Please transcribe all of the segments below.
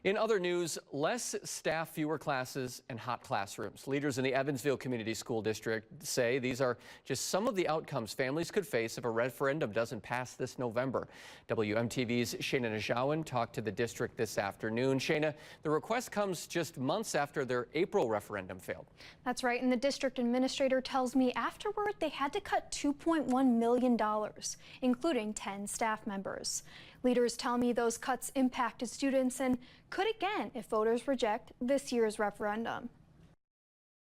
In other news, less staff, fewer classes, and hot classrooms. Leaders in the Evansville Community School District say these are just some of the outcomes families could face if a referendum doesn't pass this November. WMTV's Shayna Najawan talked to the district this afternoon. Shayna, the request comes just months after their April referendum failed. That's right, and the district administrator tells me afterward they had to cut $2.1 million, including 10 staff members. Leaders tell me those cuts impacted students and could again if voters reject this year's referendum.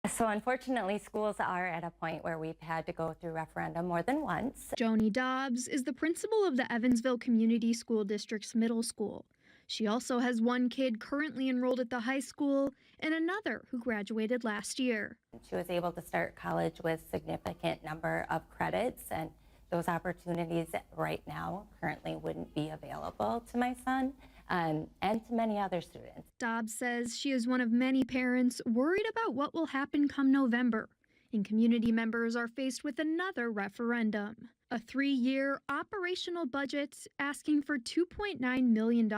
So unfortunately, schools are at a point where we've had to go through referendum more than once. Joni Dobbs is the principal of the Evansville Community School District's middle school. She also has one kid currently enrolled at the high school and another who graduated last year. She was able to start college with significant number of credits, and those opportunities right now currently wouldn't be available to my son and to many other students. Dobbs says she is one of many parents worried about what will happen come November, and community members are faced with another referendum. A 3-year operational budget asking for $2.9 million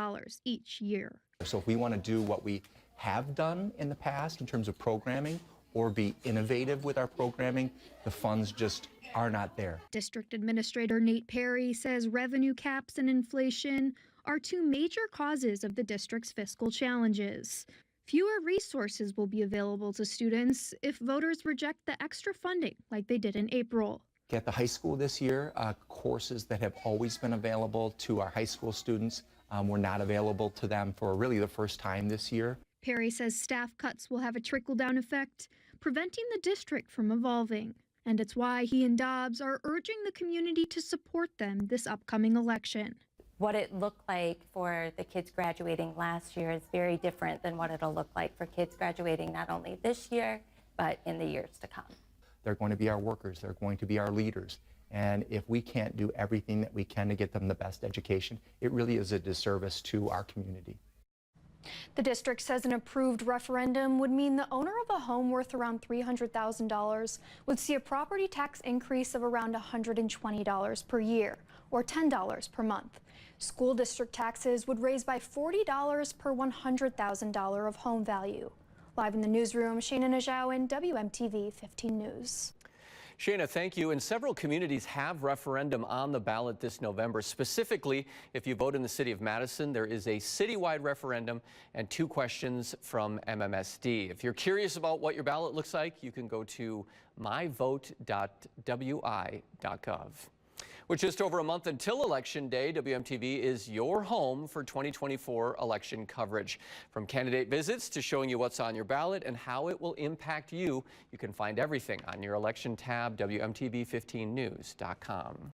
each year. So if we want to do what we have done in the past in terms of programming or be innovative with our programming, the funds just are not there. District Administrator Nate Perry says revenue caps and inflation are two major causes of the district's fiscal challenges. Fewer resources will be available to students if voters reject the extra funding like they did in April. At the high school this year, courses that have always been available to our high school students were not available to them for really the first time this year. Perry says staff cuts will have a trickle-down effect, preventing the district from evolving. And it's why he and Dobbs are urging the community to support them this upcoming election. What it looked like for the kids graduating last year is very different than what it'll look like for kids graduating not only this year, but in the years to come. They're going to be our workers, they're going to be our leaders. And if we can't do everything that we can to get them the best education, it really is a disservice to our community. The district says an approved referendum would mean the owner of a home worth around $300,000 would see a property tax increase of around $120 per year, or $10 per month. School district taxes would raise by $40 per $100,000 of home value. Live in the newsroom, Shayna Najawan, WMTV 15 News. Shayna, thank you. And several communities have referendum on the ballot this November. Specifically, if you vote in the city of Madison, there is a citywide referendum and 2 questions from MMSD. If you're curious about what your ballot looks like, you can go to myvote.wi.gov. With just over a month until Election Day, WMTV is your home for 2024 election coverage. From candidate visits to showing you what's on your ballot and how it will impact you, you can find everything on your election tab, WMTV15news.com.